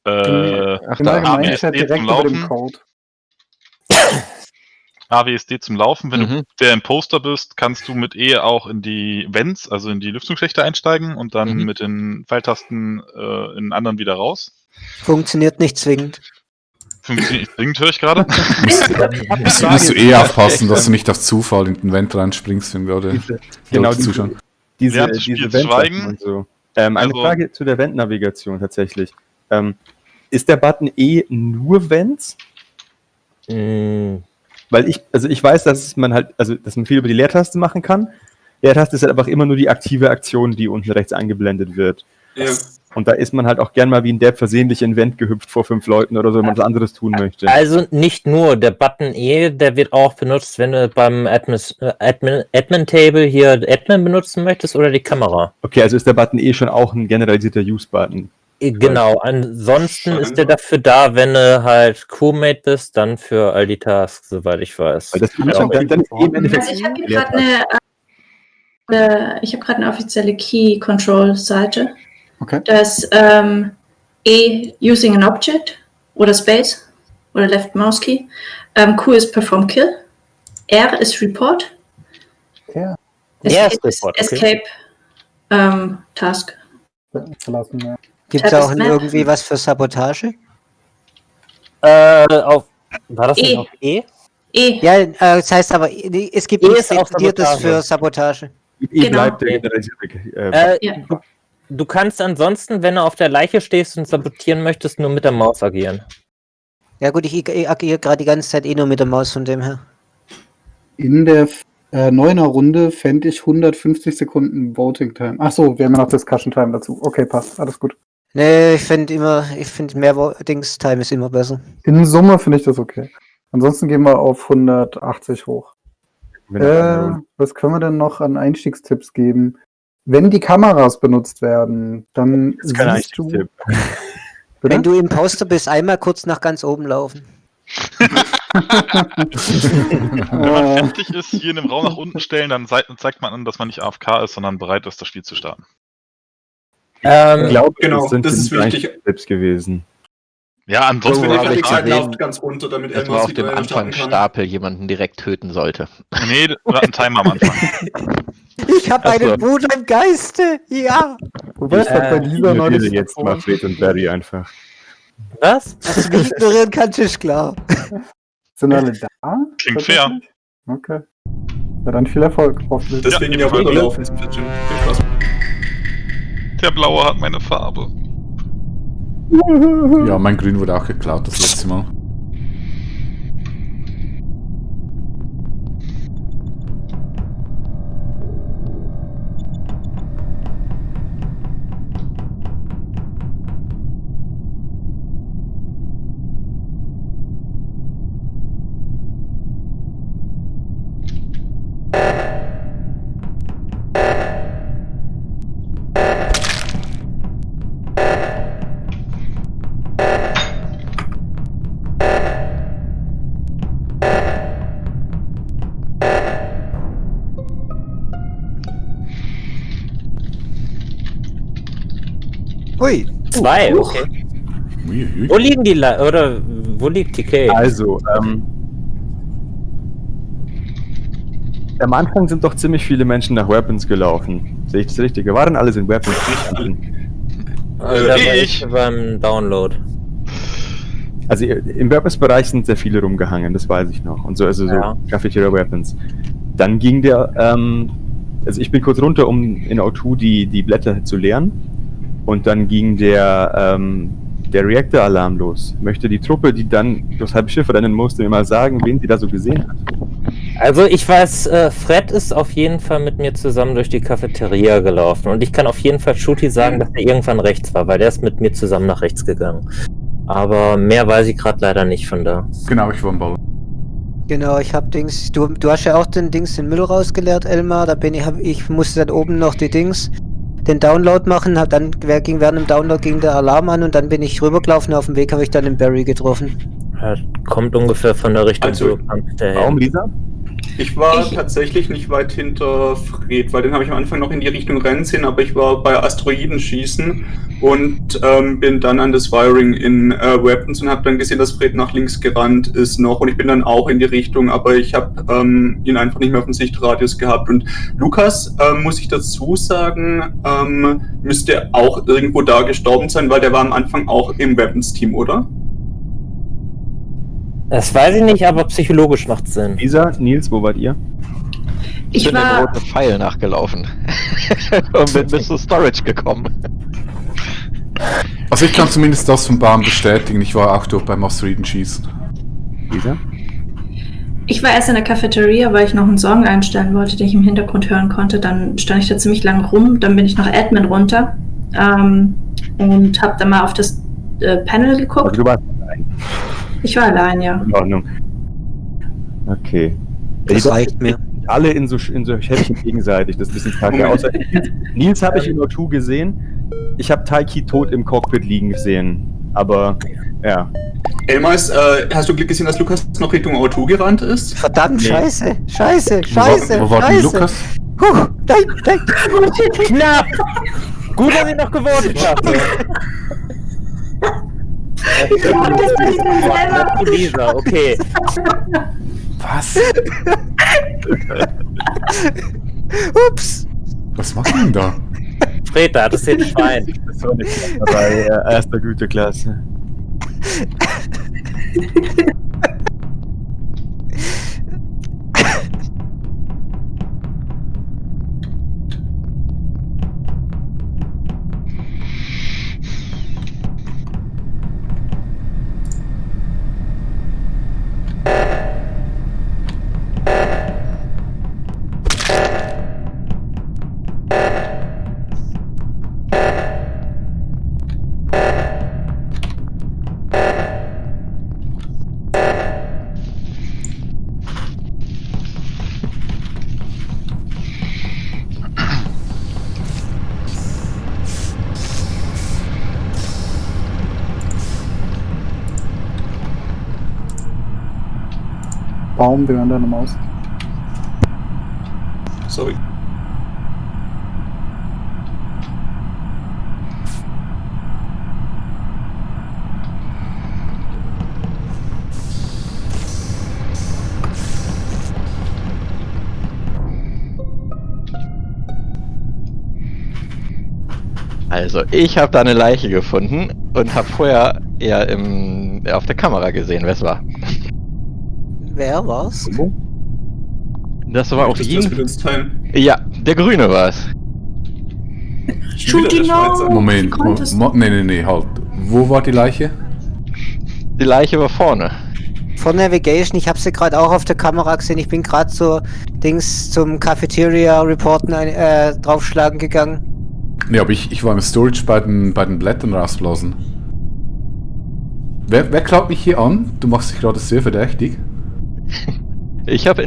Im Allgemeinchat direkt über dem Code. AWSD zum Laufen. Wenn du der Imposter bist, kannst du mit E auch in die Vents, also in die Lüftungsschächte einsteigen und dann mit den Pfeiltasten in anderen wieder raus. Funktioniert nicht zwingend. Funktioniert nicht zwingend, höre ich gerade. Musst du eh aufpassen, dass du nicht auf Zufall in den Vent reinspringst, wenn gerade zuschauen. Diese Vent und so. Eine Frage zu der Vent-Navigation tatsächlich. Ist der Button E nur Vents? Weil ich weiß, dass man viel über die Leertaste machen kann. Leertaste ist halt einfach immer nur die aktive Aktion, die unten rechts eingeblendet wird. Ja. Und da ist man halt auch gern mal wie ein Depp versehentlich in Vent gehüpft vor 5 Leuten oder so, wenn man was anderes tun möchte. Also nicht nur, der Button E, der wird auch benutzt, wenn du beim Admin-Table hier Admin benutzen möchtest oder die Kamera. Okay, also ist der Button E schon auch ein generalisierter Use-Button. Genau, ansonsten ist der dafür da, wenn du halt Crewmate bist, dann für all die Tasks, soweit ich weiß. Weil das ich auch dann im Endeffekt also ich habe gerade eine offizielle Key-Control-Seite. Okay. Das E, Using an Object oder Space oder Left Mouse Key. Q ist Perform Kill. R ist Report. Ja. Escape Task. Verlassen, ja. Gibt es auch irgendwie was für Sabotage? War das nicht auf E? E. Ja, das heißt aber, es gibt nichts Dediziertes für Sabotage. E bleibt der generalisierte. Du kannst ansonsten, wenn du auf der Leiche stehst und sabotieren möchtest, nur mit der Maus agieren. Ja gut, ich agiere gerade die ganze Zeit nur mit der Maus von dem her. In der 9er Runde fände ich 150 Sekunden Voting Time. Achso, wir haben ja noch Discussion Time dazu. Okay, passt, alles gut. Nee, ich finde mehr Time ist immer besser. In Summe finde ich das okay. Ansonsten gehen wir auf 180 hoch. Was können wir denn noch an Einstiegstipps geben? Wenn die Kameras benutzt werden, dann das ist kein Einstiegstipp. Wenn du Imposter bist, einmal kurz nach ganz oben laufen. Wenn man fertig ist, hier in dem Raum nach unten stellen, dann zeigt man an, dass man nicht AFK ist, sondern bereit ist, das Spiel zu starten. Ich glaube, das ist wichtig. Tipps gewesen. Ja, ansonsten läuft ganz runter, damit dass man auf dem Anfangsstapel jemanden direkt töten sollte. Nee, das war ein Timer am Anfang. Ich habe einen Bruder im Geiste, ja. Wobei bei dieser neuen jetzt mal Fred und Barry einfach. Was? Dass du mich ignorieren kannst, ist klar. Sind alle da? Klingt fair. Okay. Ja, dann viel Erfolg, hoffentlich. Deswegen ja weiterlaufen. Viel Spaß. Der Blaue hat meine Farbe. Ja, mein Grün wurde auch geklaut das letzte Mal. Ui. 2, okay. Wo liegen die oder wo liegt TK? Also, am Anfang sind doch ziemlich viele Menschen nach Weapons gelaufen. Sehe ich das richtig? Wir waren alle in Weapons. Also da war ich beim Download. Also im Weapons-Bereich sind sehr viele rumgehangen, das weiß ich noch. Und so, also so Cafeteria Weapons. Dann ging der, also ich bin kurz runter, um in O2 die Blätter zu leeren. Und dann ging der Reactor-Alarm los. Möchte die Truppe, die dann durchs halbe Schiff rennen musste, mir mal sagen, wen sie da so gesehen hat? Also ich weiß, Fred ist auf jeden Fall mit mir zusammen durch die Cafeteria gelaufen. Und ich kann auf jeden Fall Shooty sagen, dass er irgendwann rechts war, weil der ist mit mir zusammen nach rechts gegangen. Aber mehr weiß ich gerade leider nicht von da. Genau, ich war im Ball. Genau, ich hab Dings. Du hast ja auch den Müll rausgeleert, Elmar. Da ich musste dann oben noch den Download machen, dann ging während dem Download ging der Alarm an und dann bin ich rübergelaufen. Auf dem Weg habe ich dann den Barry getroffen. Ja, kommt ungefähr von der Richtung. Also, warum, Lisa? Ich war tatsächlich nicht weit hinter Fred, weil den habe ich am Anfang noch in die Richtung rennen sehen, aber ich war bei Asteroidenschießen und bin dann an das Wiring in Weapons und habe dann gesehen, dass Fred nach links gerannt ist noch und ich bin dann auch in die Richtung, aber ich habe ihn einfach nicht mehr auf dem Sichtradius gehabt. Und Lukas, muss ich dazu sagen, müsste auch irgendwo da gestorben sein, weil der war am Anfang auch im Weapons-Team, oder? Das weiß ich nicht, aber psychologisch macht es Sinn. Lisa, Nils, wo wart ihr? Ich bin den roten Pfeil nachgelaufen und bin bis zur Storage gekommen. Also ich kann zumindest das vom Baum bestätigen, ich war auch dort beim Asteroidenschießen. Lisa? Ich war erst in der Cafeteria, weil ich noch einen Song einstellen wollte, den ich im Hintergrund hören konnte. Dann stand ich da ziemlich lange rum, dann bin ich nach Admin runter und habe dann mal auf das Panel geguckt. Also du warst allein. Ich war allein, ja. In Ordnung. Okay. Das reicht mir. Alle in so Schäppchen gegenseitig, das ist ein bisschen kacke. Außer Nils habe ich in O2 gesehen. Ich habe Taiki tot im Cockpit liegen gesehen. Aber, ja. Elmar, hast du gesehen, dass Lukas noch Richtung O2 gerannt ist? Verdammt, Nee. Scheiße. Wo war denn Lukas? Nein. Knapp! Gut, dass ich noch gewotet habe. Lisa, okay. Was? Ups. Was macht denn da? Fred, da hattest du den Schwein. Das war eine Klasse bei erster Güteklasse. Baum, wir hören deine Maus. Sorry. Also, ich habe da eine Leiche gefunden und habe vorher eher auf der Kamera gesehen, wer es war. Wer war's? Das war auch Möchtest du das mit ihn. uns teilen? Ja, der Grüne war es. Schon wieder der Schweizer. Moment, nee, halt. Wo war die Leiche? Die Leiche war vorne. Von Navigation, ich habe sie gerade auch auf der Kamera gesehen. Ich bin gerade zum Cafeteria Reporten draufschlagen gegangen. Nee, aber ich war im Storage bei den Blättern rausblasen. Wer klaut mich hier an? Du machst dich gerade sehr verdächtig. Ich habe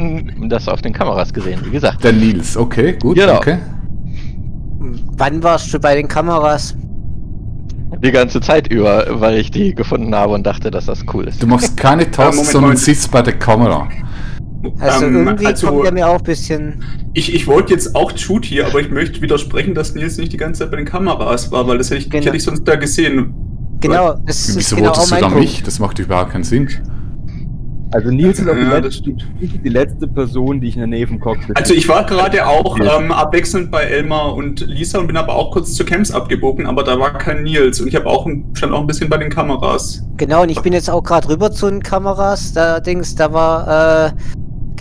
das auf den Kameras gesehen, wie gesagt. Der Nils, okay, gut, Genau. okay. Wann warst du bei den Kameras? Die ganze Zeit über, weil ich die gefunden habe und dachte, dass das cool ist. Du machst keine Taste, Moment, sondern Moment. sitzt bei der Kamera. Also irgendwie kommt der mir auch ein bisschen... Ich wollte jetzt auch Shoot hier, aber ich möchte widersprechen, dass Nils nicht die ganze Zeit bei den Kameras war, weil das hätte Genau. hätte ich sonst da gesehen. Genau, das ist Wieso genau auch wolltest du mein da Punkt. mich? Das macht überhaupt keinen Sinn. Also Nils ist auch Ja, das die letzte Person, die ich in der Nähe vom Cockpit Also ich war gerade auch abwechselnd bei Elmar und Lisa und bin aber auch kurz zu Camps abgebogen, aber da war kein Nils und ich stand auch ein bisschen bei den Kameras. Genau, und ich bin jetzt auch gerade rüber zu den Kameras. Da war,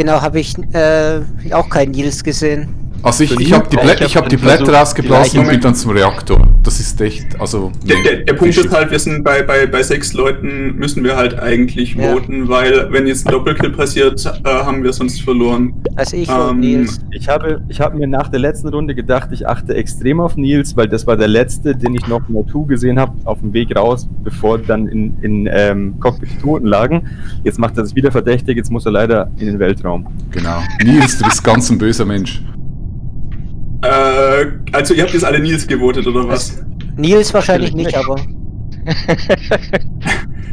habe ich auch keinen Nils gesehen. Also ich habe die Blätter rausgeblasen und bin dann zum Reaktor. Das ist echt, also... Der Punkt ist halt, wir sind bei 6 Leuten, müssen wir halt eigentlich voten, weil wenn jetzt ein Doppelkill passiert, haben wir sonst verloren. Also ich und Nils. Ich habe mir nach der letzten Runde gedacht, ich achte extrem auf Nils, weil das war der letzte, den ich noch in O2 gesehen habe, auf dem Weg raus, bevor dann in Cockpit die Toten lagen. Jetzt macht er sich wieder verdächtig, jetzt muss er leider in den Weltraum. Genau. Nils, du bist ganz ein böser Mensch. Also ihr habt jetzt alle Nils gewotet, oder was? Nils wahrscheinlich nicht, aber...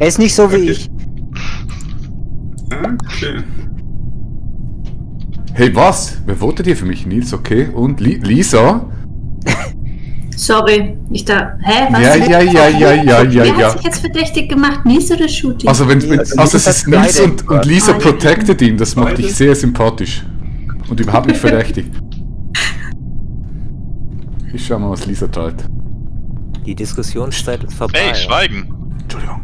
Er ist nicht so wie ich. Okay. Hey, was? Wer votet hier für mich? Nils, okay. Und Lisa? Sorry, ich da. Hä? Was? Ja. Wer hat sich jetzt verdächtig gemacht? Nils oder Shooty? Also, es ist Nils und Lisa protected ihn, das macht dich sehr sympathisch. Und überhaupt nicht verdächtig. Ich schau mal, was Lisa treibt. Die Diskussionszeit ist vorbei. Ey, schweigen! Entschuldigung.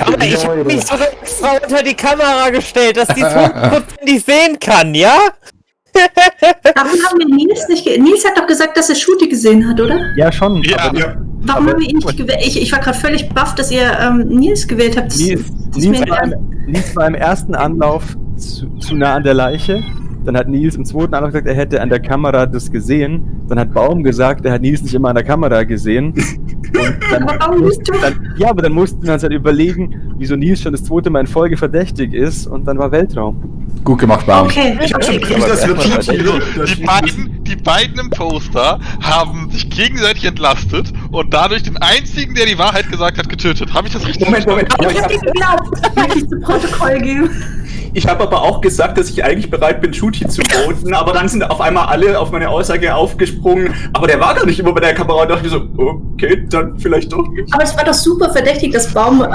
Aber ich hab mich sogar extra unter die Kamera gestellt, dass die es hundertprozentig sehen kann, ja? Warum haben wir Nils nicht Nils hat doch gesagt, dass er Shooty gesehen hat, oder? Ja, schon. Ja. Aber Warum haben wir ihn nicht gewählt? Ich war gerade völlig baff, dass ihr Nils gewählt habt. Nils war im ersten Anlauf zu nah an der Leiche. Dann hat Nils im zweiten Anlauf gesagt, er hätte an der Kamera das gesehen. Dann hat Baum gesagt, er hat Nils nicht immer an der Kamera gesehen. Und aber dann mussten wir uns halt überlegen, wieso Nils schon das zweite Mal in Folge verdächtig ist. Und dann war Weltraum. Gut gemacht, Baum. Okay. Ich hab schon gewusst, das wird Die beiden Imposter haben sich gegenseitig entlastet und dadurch den einzigen, der die Wahrheit gesagt hat, getötet. Habe ich das richtig Moment. Aber ich hab dir geglaubt. Möchte ich zu Protokoll geben. Ich habe aber auch gesagt, dass ich eigentlich bereit bin, Shooty zu voten, aber dann sind auf einmal alle auf meine Aussage aufgesprungen, aber der war gar nicht immer bei der Kamera und dachte ich so, okay, dann vielleicht doch nicht. Aber es war doch super verdächtig, dass Baum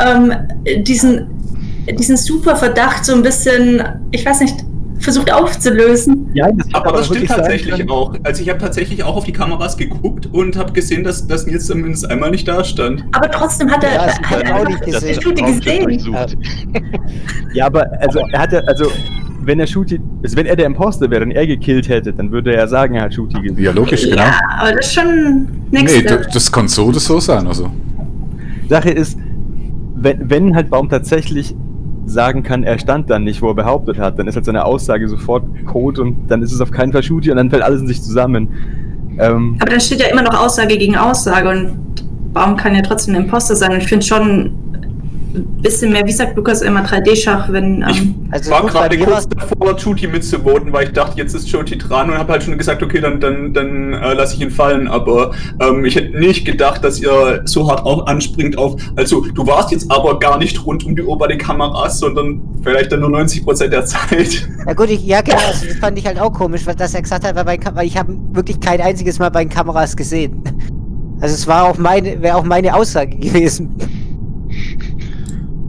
diesen super Verdacht so ein bisschen, ich weiß nicht, versucht aufzulösen. Ja, aber das stimmt tatsächlich auch. Also ich habe tatsächlich auch auf die Kameras geguckt und habe gesehen, dass Nils zumindest einmal nicht da stand. Aber trotzdem hat er auch nicht gesehen. Shooty gesehen. Ja, aber wenn er der Imposter wäre und er gekillt hätte, dann würde er sagen, er hat Shooty gesehen. Ja, logisch, genau. Ja, aber das ist schon Nee, das kann so oder so sein, also. Sache ist, wenn halt Baum tatsächlich sagen kann, er stand dann nicht, wo er behauptet hat, dann ist halt seine Aussage sofort Code und dann ist es auf keinen Fall Shooty und dann fällt alles in sich zusammen. Aber dann steht ja immer noch Aussage gegen Aussage und Baum kann ja trotzdem ein Imposter sein und ich finde schon ein bisschen mehr, wie sagt Lukas immer, 3D-Schach, wenn... Ich war gerade kurz davor, Shooty mitzuvoten, weil ich dachte, jetzt ist Shooty dran und habe halt schon gesagt, okay, dann lasse ich ihn fallen, aber ich hätte nicht gedacht, dass ihr so hart auch anspringt auf, also du warst jetzt aber gar nicht rund um die Uhr bei den Kameras, sondern vielleicht dann nur 90% der Zeit. Ja gut, genau, also das fand ich halt auch komisch, was das er gesagt hat, weil ich habe wirklich kein einziges Mal bei den Kameras gesehen. Also es wäre auch meine Aussage gewesen.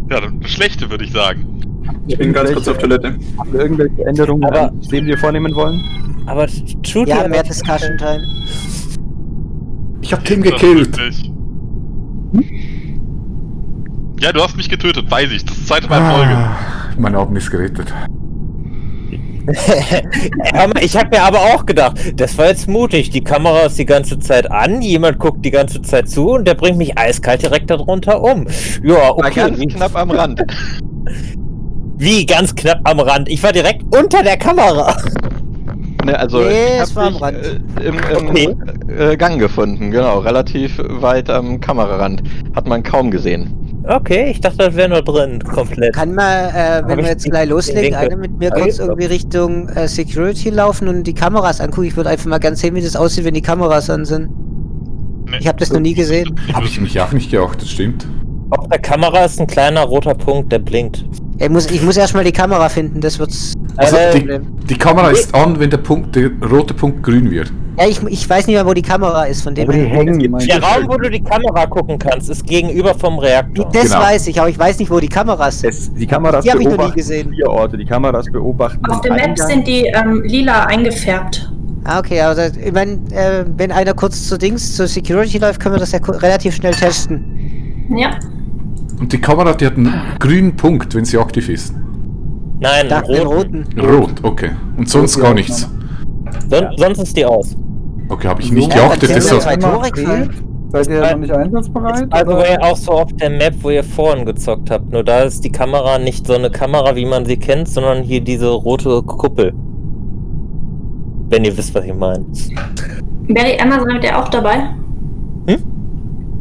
Ja, eine schlechte, würde ich sagen. Ich bin ganz kurz auf Toilette. Haben wir irgendwelche Änderungen am System, die wir vornehmen wollen? Aber Shooty... Ja, mehr Discussion Time. Ich hab Tim gekillt. Ja, du hast mich getötet, weiß ich. Das ist zweite Mal in Folge. Mein Abend ist gerettet. Ich habe mir aber auch gedacht, das war jetzt mutig. Die Kamera ist die ganze Zeit an, jemand guckt die ganze Zeit zu und der bringt mich eiskalt direkt darunter um. Ja, okay. War ganz knapp am Rand. Wie ganz knapp am Rand? Ich war direkt unter der Kamera. Ne, also Nee, es ich war hab am Rand. im Gang gefunden, genau, relativ weit am Kamerarand. Hat man kaum gesehen. Okay, ich dachte, das wäre nur drin, komplett. Kann man, wenn wir jetzt gleich loslegen, einer mit mir kurz irgendwie Richtung Security laufen und die Kameras angucken? Ich würde einfach mal ganz sehen, wie das aussieht, wenn die Kameras an sind. Nee. Ich habe das noch nie gesehen. Habe ich mich auch nicht geachtet, stimmt. Auf der Kamera ist ein kleiner roter Punkt, der blinkt. Ich muss erstmal die Kamera finden, das wird's. Also die Kamera ist an, wenn der rote Punkt grün wird. Ja, ich weiß nicht mehr, wo die Kamera ist, von dem her. Der Raum, wo du die Kamera gucken kannst, ist gegenüber vom Reaktor. Das weiß ich, aber ich weiß nicht, wo die Kameras sind. Die Kameras habe ich noch nie gesehen. 4 Orte. Die Kameras beobachten. Auf der Map sind die lila eingefärbt. Ah, okay, also ich meine, wenn einer kurz zur Security läuft, können wir das ja relativ schnell testen. Ja. Und die Kamera, die hat einen grünen Punkt, wenn sie aktiv ist. Nein, einen roten. Rot, okay. Und sonst gar nichts. Sonst ist die aus. Okay, habe ich nicht geachtet. Seid ihr noch nicht einsatzbereit? Also war ja auch so auf der Map, wo ihr vorhin gezockt habt. Nur da ist die Kamera nicht so eine Kamera, wie man sie kennt, sondern hier diese rote Kuppel. Wenn ihr wisst, was ich meine. Barry Amazon, seid ihr auch dabei?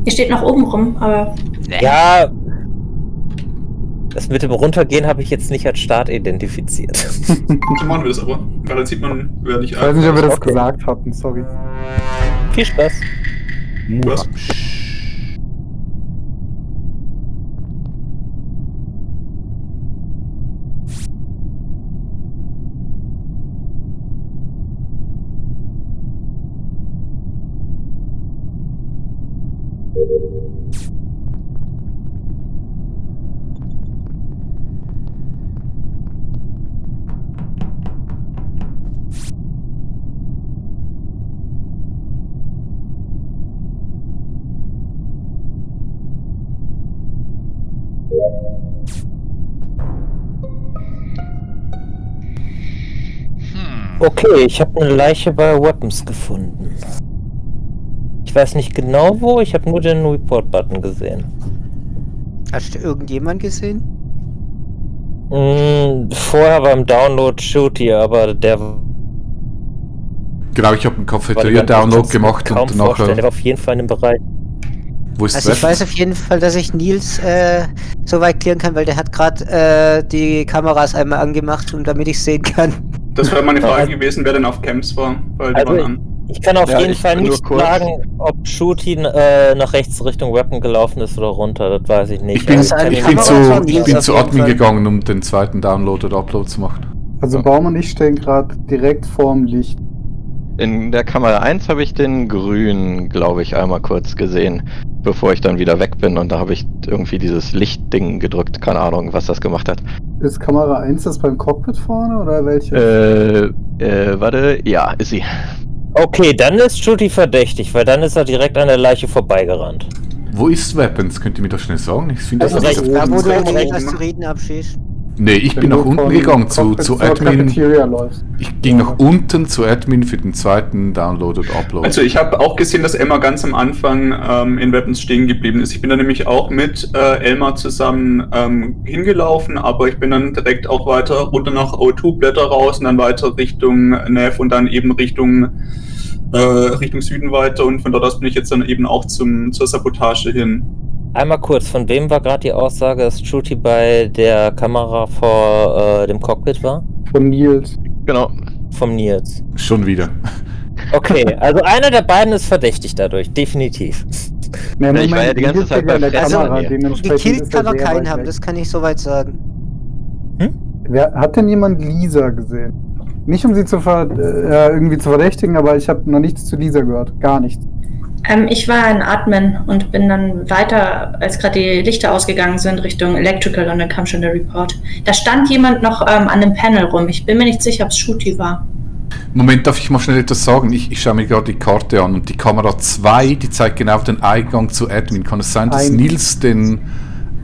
Ihr steht noch oben rum, aber... Ja, das mit dem Runtergehen habe ich jetzt nicht als Start identifiziert. So machen wir das aber. Weil dann sieht man, wer nicht... Ich weiß nicht, ob wir das gesagt hatten, sorry. Viel Spaß. Was? Okay, ich habe eine Leiche bei Weapons gefunden. Ich weiß nicht genau wo, ich habe nur den Report-Button gesehen. Hast du irgendjemand gesehen? Vorher beim Download Shooty, aber der... Genau, ich habe einen Cafeteria-Download gemacht und nachher... Der war auf jeden Fall in dem Bereich. Wo ist Also ich weiß auf jeden Fall, dass ich Nils so weit klären kann, weil der hat gerade die Kameras einmal angemacht, damit ich sehen kann. Das wäre meine Frage gewesen, wer denn auf Camps war, weil die Also waren an. Ich kann auf jeden Fall nur nicht kurz. sagen, ob Shooty nach rechts Richtung Weapon gelaufen ist oder runter, das weiß ich nicht. Ich bin Also eine zu auf jeden Admin Fall. gegangen, um den zweiten Download oder Upload zu machen. Also Baum und ich stehen gerade direkt vorm Licht. In der Kamera 1 habe ich den grünen, glaube ich, einmal kurz gesehen, bevor ich dann wieder weg bin und da habe ich irgendwie dieses Lichtding gedrückt, keine Ahnung, was das gemacht hat. Ist Kamera 1 das beim Cockpit vorne oder welche? Warte, ja, ist sie. Okay, dann ist Shooty verdächtig, weil dann ist er direkt an der Leiche vorbeigerannt. Wo ist Weapons? Könnt ihr mir das schnell sagen? Ich finde das Also nicht. da, wo du oben direkt rechts. das Reden abschießt. Nee, ich bin Wenn nach du unten von gegangen zu Cockpit zur Admin. Cafeteria läufst. Ich ging nach unten zu Admin für den zweiten Download und Upload. Also ich habe auch gesehen, dass Emma ganz am Anfang in Weapons stehen geblieben ist. Ich bin dann nämlich auch mit Elmar zusammen hingelaufen, aber ich bin dann direkt auch weiter runter nach O2, Blätter raus und dann weiter Richtung Nev und dann eben Richtung Süden weiter und von dort aus bin ich jetzt dann eben auch zur Sabotage hin. Einmal kurz, von wem war gerade die Aussage, dass Shooty bei der Kamera vor dem Cockpit war? Von Nils. Genau. Vom Nils. Schon wieder. Okay, also einer der beiden ist verdächtig dadurch, definitiv. Nee, Ja, ich war ja die ganze Nils Zeit steht ja in bei der Fresse Kamera, an mir. dementsprechend Gekillt ist er kann er sehr keinen weit haben, weg. das kann ich soweit sagen. Hat denn jemand Lisa gesehen? Nicht um sie irgendwie zu verdächtigen, aber ich habe noch nichts zu Lisa gehört. Gar nichts. Ich war in Admin und bin dann weiter, als gerade die Lichter ausgegangen sind, Richtung Electrical und dann kam schon der Report. Da stand jemand noch an dem Panel rum. Ich bin mir nicht sicher, ob es Shooty war. Moment, darf ich mal schnell etwas sagen? Ich schaue mir gerade die Karte an und die Kamera 2, die zeigt genau den Eingang zu Admin. Kann es sein, dass Nils den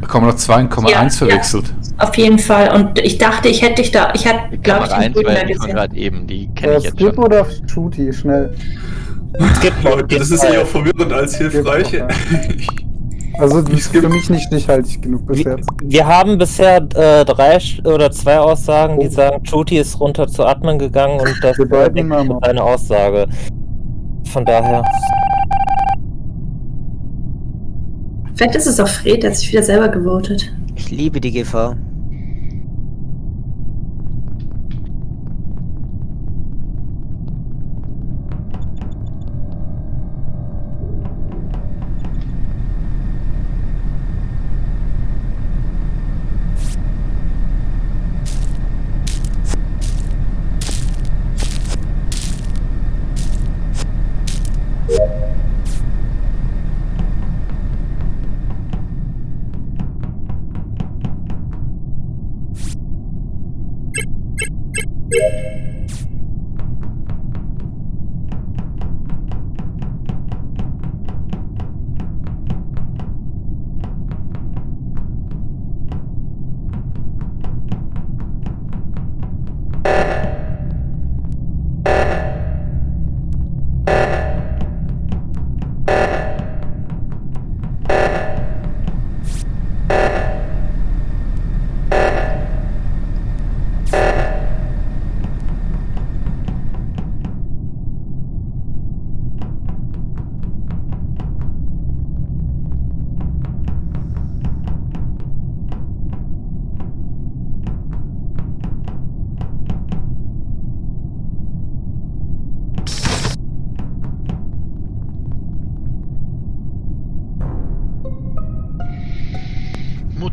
Kamera 2 und Kamera 1 verwechselt? Ja, auf jeden Fall. Und ich dachte, ich hätte, glaube ich, Kamera den 1 Grünen war da ja die von gesehen. gerade eben, die kenne ich jetzt Skip schon. oder Shooty? Schnell. Leute, das ist eher verwirrend als hilfreich. Also das ist für mich nicht stichhaltig genug bis jetzt. Wir haben bisher 3 oder 2 Aussagen, die sagen, Shooty ist runter zu Admin gegangen und das Wir beiden mal ist eine Aussage. Von daher. Vielleicht ist es auch Fred, der hat sich wieder selber gewotet. Ich liebe die Gefahr.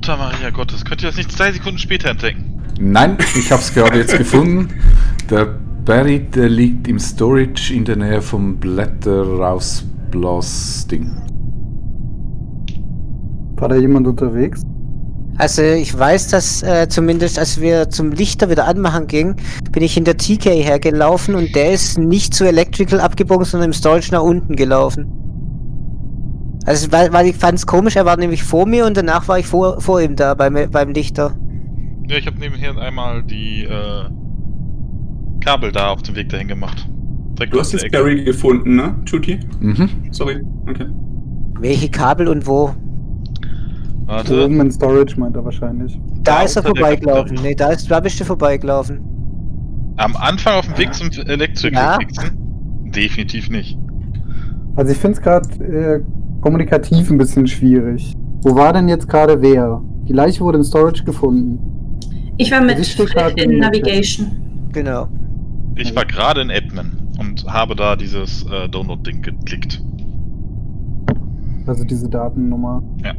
Mutter Maria Gottes, könnt ihr das nicht 2 Sekunden später entdecken? Nein, ich habe es gerade jetzt gefunden. Der Barry, der liegt im Storage in der Nähe vom Blätter-Rausblas-Ding. War da jemand unterwegs? Also ich weiß, dass zumindest als wir zum Lichter wieder anmachen gingen, bin ich hinter TK hergelaufen und der ist nicht zu Electrical abgebogen, sondern im Storage nach unten gelaufen. Also weil ich fand es komisch, er war nämlich vor mir und danach war ich vor ihm da beim Lichter. Ja, ich habe nebenher einmal die Kabel da auf dem Weg dahin gemacht. Direkt Du hast jetzt Barry gefunden, ne, Tuti? Mhm. Sorry, okay. Welche Kabel und wo? Warte. Oben in Storage meint er wahrscheinlich. Da ist er unter der vorbeigelaufen. Cafeteria. Nee, da bist du vorbeigelaufen. Am Anfang auf dem Weg zum Electrical Ja. fixen? Definitiv nicht. Also ich finde es gerade kommunikativ ein bisschen schwierig. Wo war denn jetzt gerade wer? Die Leiche wurde in Storage gefunden. Ich war mit Die steht Fred gerade in im Navigation. Genau. Ich war gerade in Admin und habe da dieses Download-Ding geklickt. Also diese Datennummer. Ja.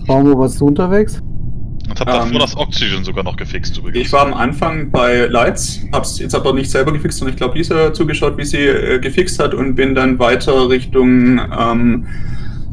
Warum warst du unterwegs? Und habe davor das Oxygen sogar noch gefixt übrigens. Ich war am Anfang bei Lights, hab's jetzt aber nicht selber gefixt, sondern ich glaube Lisa zugeschaut, wie sie gefixt hat und bin dann weiter Richtung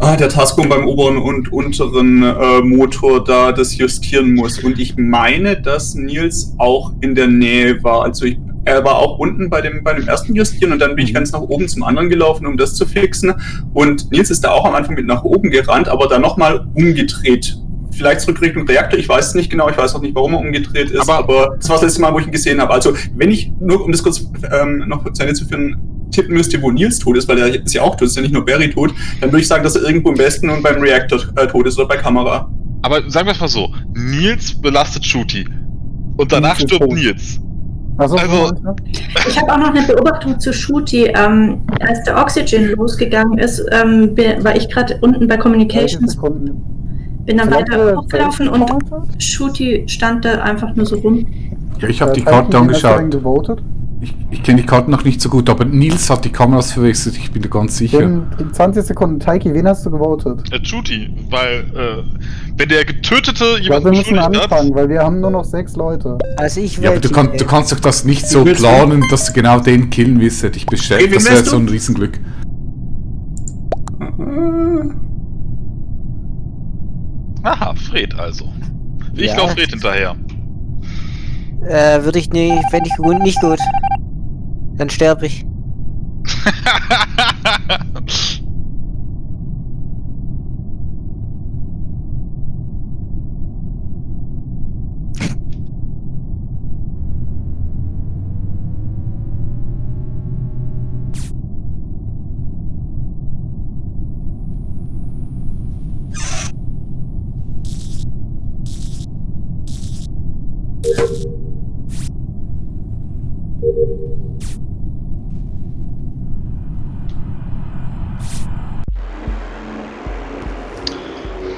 der Taskung beim oberen und unteren Motor da das justieren muss. Und ich meine, dass Nils auch in der Nähe war. Also er war auch unten bei dem ersten Justieren und dann bin ich ganz nach oben zum anderen gelaufen, um das zu fixen. Und Nils ist da auch am Anfang mit nach oben gerannt, aber dann nochmal umgedreht. Vielleicht zurück Richtung Reaktor, ich weiß es nicht genau, ich weiß auch nicht, warum er umgedreht ist, aber das war das letzte Mal, wo ich ihn gesehen habe. Also, wenn ich, nur um das kurz noch zu Ende zu führen, tippen müsste, wo Nils tot ist, weil er ist ja auch tot, ist ja nicht nur Barry tot, dann würde ich sagen, dass er irgendwo im Westen und beim Reaktor tot ist oder bei Kamera. Aber sagen wir es mal so, Nils belastet Shooty und danach Nils ist stirbt tot. Nils. Also, Ich habe auch noch eine Beobachtung zu Shooty. Als der Oxygen losgegangen ist, war ich gerade unten bei Communications, bin dann weiter hochgelaufen und Shooty stand da einfach nur so rum. Ja, ich habe die Karte angeschaut. Ich kenne die Karten noch nicht so gut, aber Nils hat die Kameras verwechselt, ich bin da ganz sicher. In 20 Sekunden, Taiki, wen hast du gewotet? Shooty, weil wenn der Getötete Ja, wir jemanden müssen beschuldigt hat, anfangen, weil wir haben nur noch 6 Leute. Also ich Ja, aber du kannst doch das nicht so planen, dass du genau den killen willst, hätte ich bestellt. Hey, wen Das wäre wärst so du? ein Riesenglück. aha, Fred also. Ich Ja. lauf Fred hinterher. Würde ich nicht, fände ich nicht gut. Dann sterbe ich.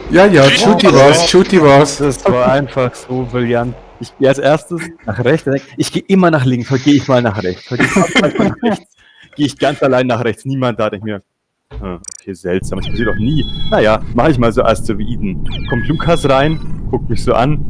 Ja, Shooty war's. Das war einfach so brillant. Ich gehe als erstes nach rechts. Ich gehe immer nach links. Heute gehe ich mal nach rechts. Heute gehe ich mal nach rechts. Gehe ich ganz allein nach rechts. Niemand da. Denke ich mir, okay, seltsam. Das passiert doch nie. Naja, mache ich mal so Asteroiden. Kommt Lukas rein, guckt mich so an.